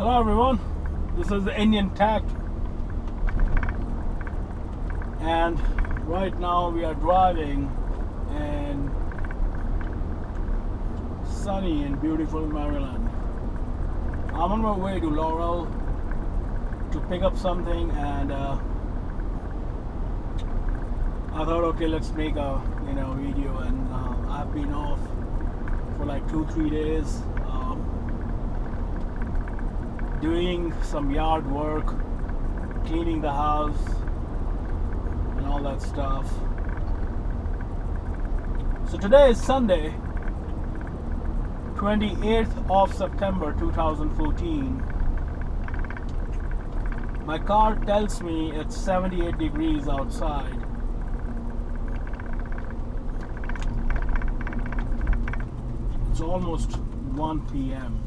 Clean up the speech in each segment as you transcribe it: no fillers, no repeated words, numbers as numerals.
Hello everyone, this is the Indian Tact, and right now we are driving in sunny and beautiful Maryland. I'm on my way to Laurel to pick up something, and I thought, okay, let's make a video. And I've been off for like 2-3 days. Doing some yard work, cleaning the house and all that stuff. So today is Sunday, 28th of September 2014. My car tells me it's 78 degrees outside. It's almost 1 p.m.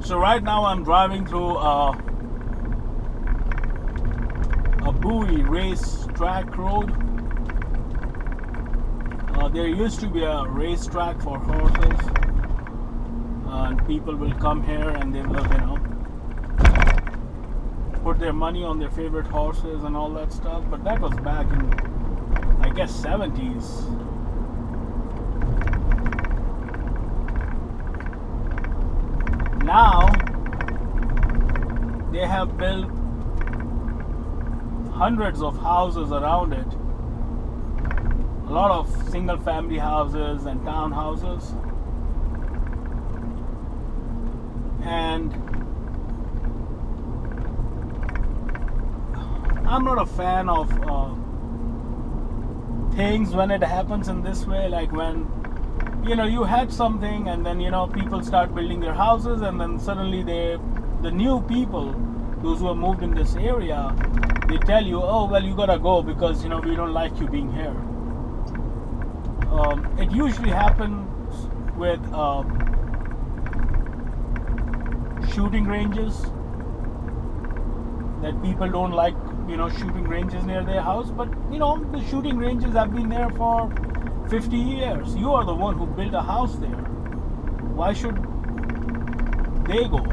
So right now I'm driving through a Bowie racetrack road. There used to be a racetrack for horses, and people will come here and they will, put their money on their favorite horses and all that stuff. But that was back in, I guess, 70s. Now they have built hundreds of houses around it, a lot of single family houses and townhouses, and I'm not a fan of things when it happens in this way, like when you had something and then people start building their houses, and then suddenly the new people, those who have moved in this area, they tell you, oh well, you gotta go because we don't like you being here. It usually happens with shooting ranges, that people don't like shooting ranges near their house. But the shooting ranges have been there for 50 years. You are the one who built a house there. Why should they go?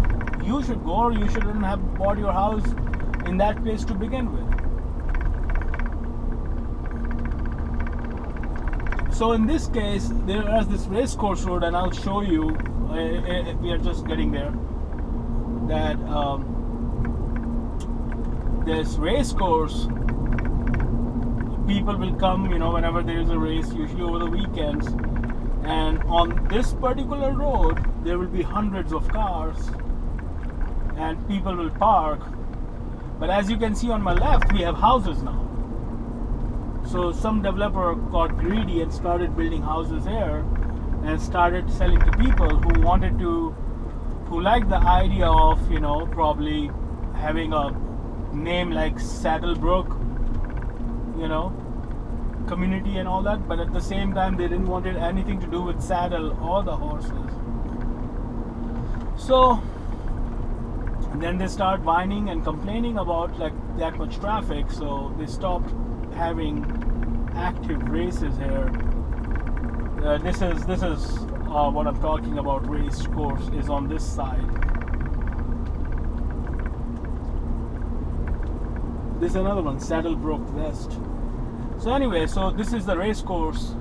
You should go, or you shouldn't have bought your house in that place to begin with. So in this case, there is this race course road, and I'll show you, we are just getting there, that this race course, people will come, whenever there is a race, usually over the weekends. And on this particular road, there will be hundreds of cars, and people will park. But as you can see on my left, we have houses now. So some developer got greedy and started building houses here, and started selling to people who liked the idea of, probably having a name like Saddlebrook, community and all that, but at the same time they didn't want it anything to do with saddle or the horses. So then they start whining and complaining about like that much traffic, so they stopped having active races here. This is what I'm talking about. Race course is on this side. This is another one, Saddlebrook West. So anyway, so this is the race course,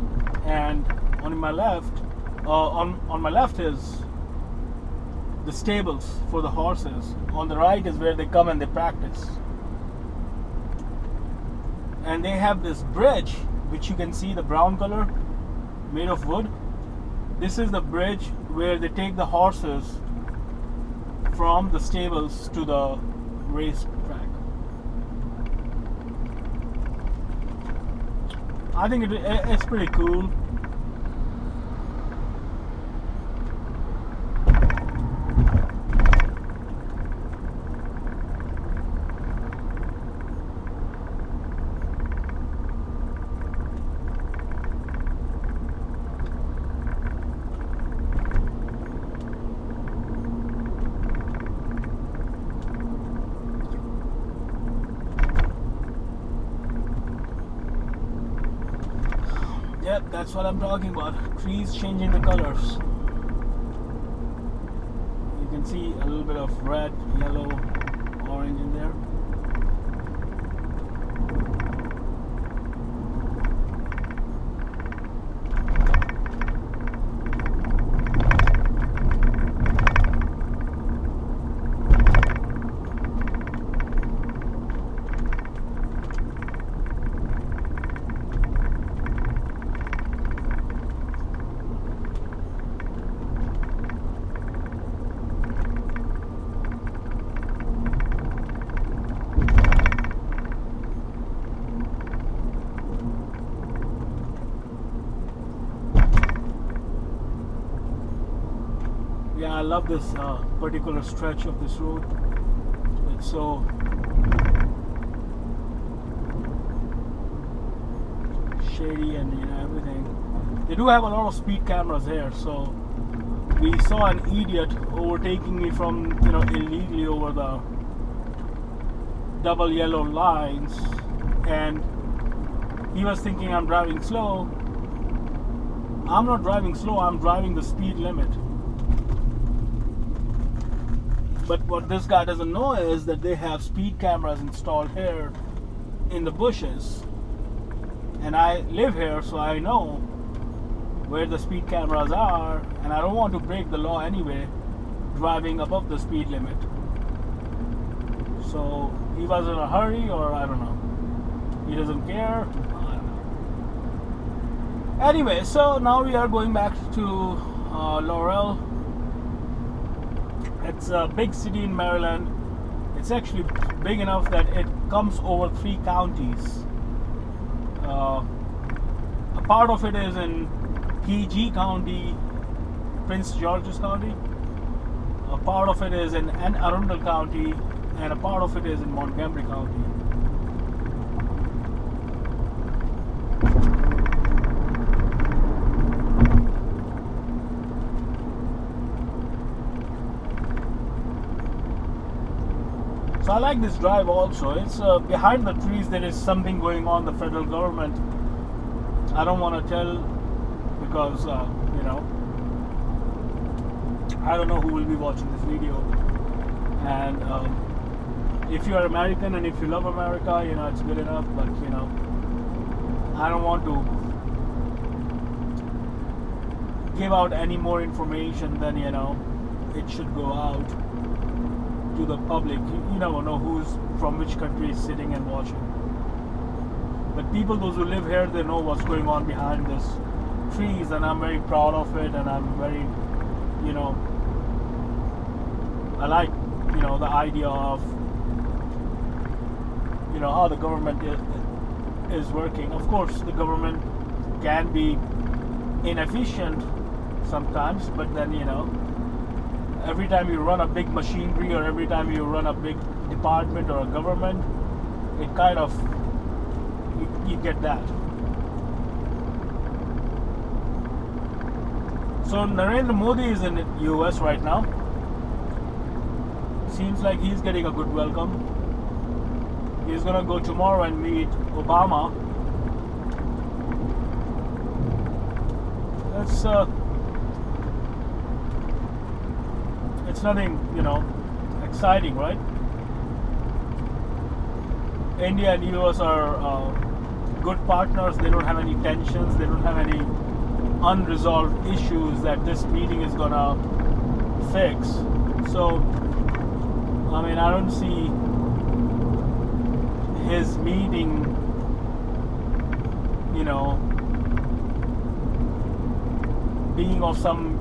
and on my left, on my left is the stables for the horses. On the right is where they come and they practice. And they have this bridge, which you can see, the brown color, made of wood. This is the bridge where they take the horses from the stables to the race track. I think it's pretty cool. Yep, that's what I'm talking about. Trees changing the colors. You can see a little bit of red, yellow, orange in there. Yeah, I love this particular stretch of this road. It's so shady and everything. They do have a lot of speed cameras here, so we saw an idiot overtaking me from illegally over the double yellow lines, and he was thinking I'm driving slow. I'm not driving slow, I'm driving the speed limit. But what this guy doesn't know is that they have speed cameras installed here in the bushes. And I live here, so I know where the speed cameras are, and I don't want to break the law anyway, driving above the speed limit. So he was in a hurry, or I don't know. He doesn't care. I don't know. Anyway, so now we are going back to Laurel. It's a big city in Maryland. It's actually big enough that it comes over 3 counties. A part of it is in PG County, Prince George's County. A part of it is in Anne Arundel County, and a part of it is in Montgomery County. So I like this drive also. It's behind the trees there is something going on, the federal government. I don't want to tell because, I don't know who will be watching this video. And if you are American and if you love America, it's good enough. But, I don't want to give out any more information than, it should go out to the public. You never know who's from which country is sitting and watching. But people, those who live here, they know what's going on behind this trees, and I'm very proud of it, and I'm very, I like, the idea of, how the government is working. Of course, the government can be inefficient sometimes, but then, every time you run a big machinery or every time you run a big department or a government, it kind of, you get that. So Narendra Modi is in the US right now. Seems like he's getting a good welcome. He's gonna go tomorrow and meet Obama. It's nothing, exciting, right? India and US are good partners. They don't have any tensions. They don't have any unresolved issues that this meeting is gonna fix. So, I don't see his meeting, being of some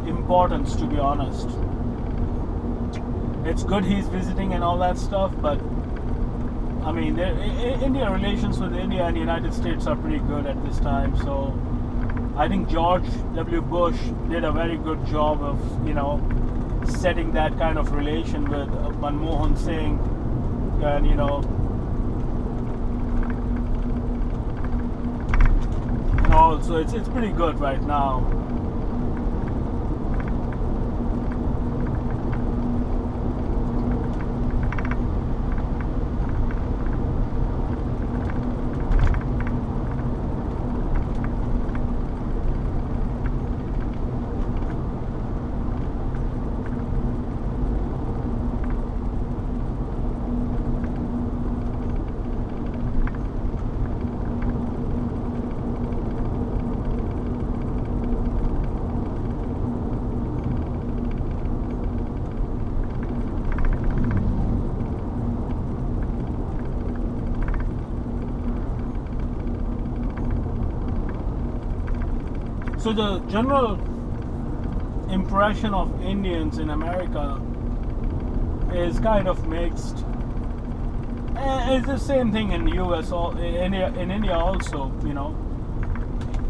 importance, to be honest. It's good he's visiting and all that stuff, but India relations with India and the United States are pretty good at this time. So I think George W. Bush did a very good job of, setting that kind of relation with Manmohan Singh, and so it's pretty good right now. So the general impression of Indians in America is kind of mixed. And it's the same thing in US or in India also, you know.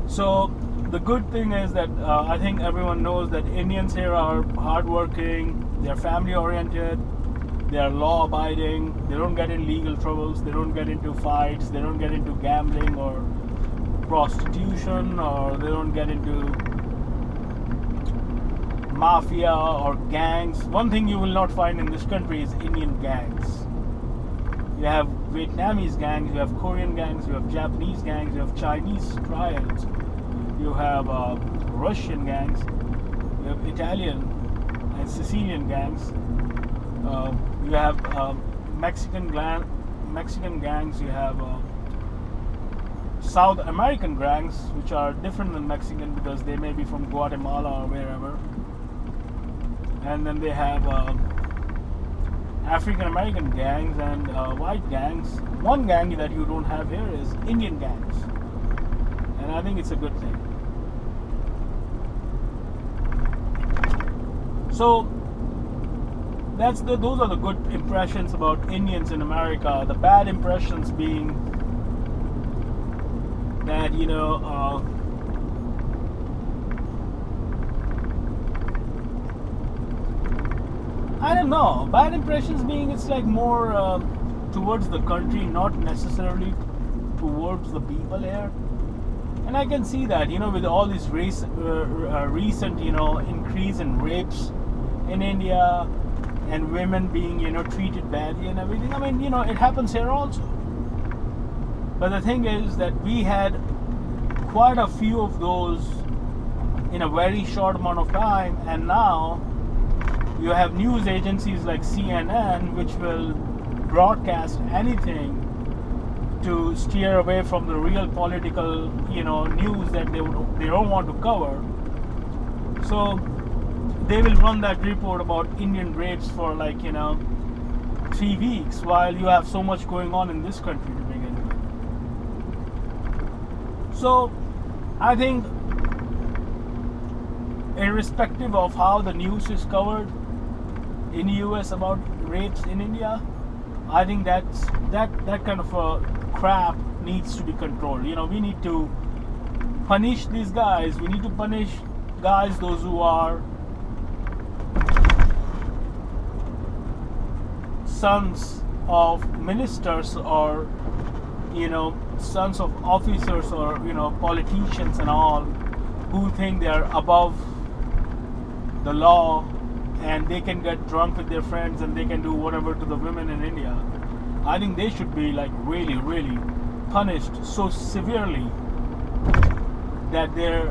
So the good thing is that I think everyone knows that Indians here are hardworking, they're family oriented, they are law abiding, they don't get in legal troubles, they don't get into fights, they don't get into gambling or prostitution, or they don't get into mafia or gangs. One thing you will not find in this country is Indian gangs. You have Vietnamese gangs, you have Korean gangs, you have Japanese gangs, you have Chinese triads, you have Russian gangs, you have Italian and Sicilian gangs, you have Mexican gangs, you have South American gangs, which are different than Mexican because they may be from Guatemala or wherever. And then they have African American gangs and white gangs. One gang that you don't have here is Indian gangs, and I think it's a good thing. So those are the good impressions about Indians in America. The bad impressions being that, you know, I don't know. Bad impressions being it's like more towards the country, not necessarily towards the people here. And I can see that, you know, with all this recent, you know, increase in rapes in India and women being, you know, treated badly and everything. I mean, you know, it happens here also. But the thing is that we had quite a few of those in a very short amount of time, and now you have news agencies like CNN which will broadcast anything to steer away from the real political, you know, news that they don't want to cover. So they will run that report about Indian rapes for, like, you know, 3 weeks, while you have so much going on in this country to begin with. So I think, irrespective of how the news is covered in US about rapes in India, I think that kind of a crap needs to be controlled. You know, we need to punish these guys. We need to punish guys, those who are sons of ministers, or, you know, sons of officers, or, you know, politicians and all, who think they are above the law and they can get drunk with their friends and they can do whatever to the women in India. I think they should be, like, really, really punished so severely that their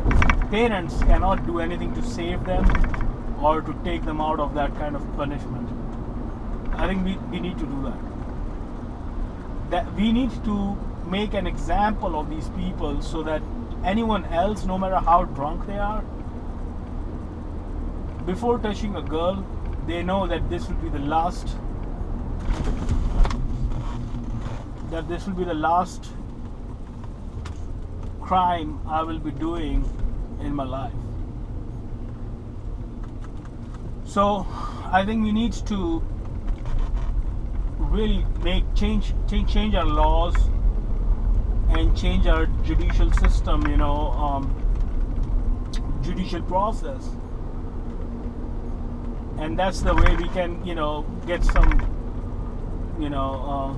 parents cannot do anything to save them or to take them out of that kind of punishment. I think we need to do that. That we need to make an example of these people so that anyone else, no matter how drunk they are, before touching a girl, they know that this will be the last crime I will be doing in my life. So I think we need to really change our laws and change our judicial system, you know, judicial process. And that's the way we can, you know, get some, you know,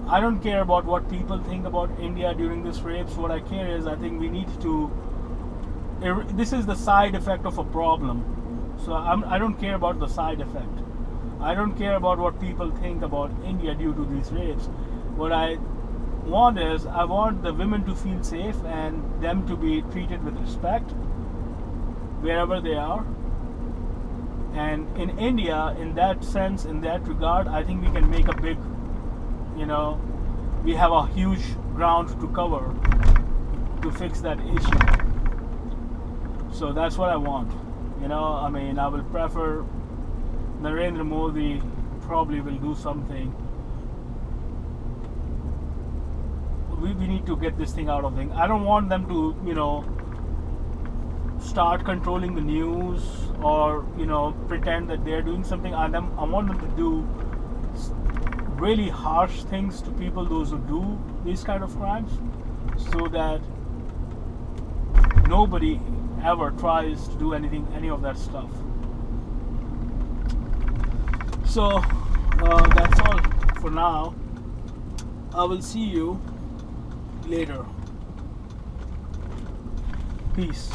I don't care about what people think about India during this rapes. What I care is, I think we need to, this is the side effect of a problem. So I don't care about the side effect. I don't care about what people think about India due to these rapes. What I want is, I want the women to feel safe and them to be treated with respect wherever they are. And in India, in that sense, in that regard, I think we can make a big, you know, we have a huge ground to cover to fix that issue. So that's what I want. You know, I mean, I will prefer Narendra Modi probably will do something we need to get this thing out of thing. I don't want them to, start controlling the news or, pretend that they're doing something. I want them to do really harsh things to people, those who do these kind of crimes, so that nobody ever tries to do any of that stuff. So that's all for now. I will see you later. Peace.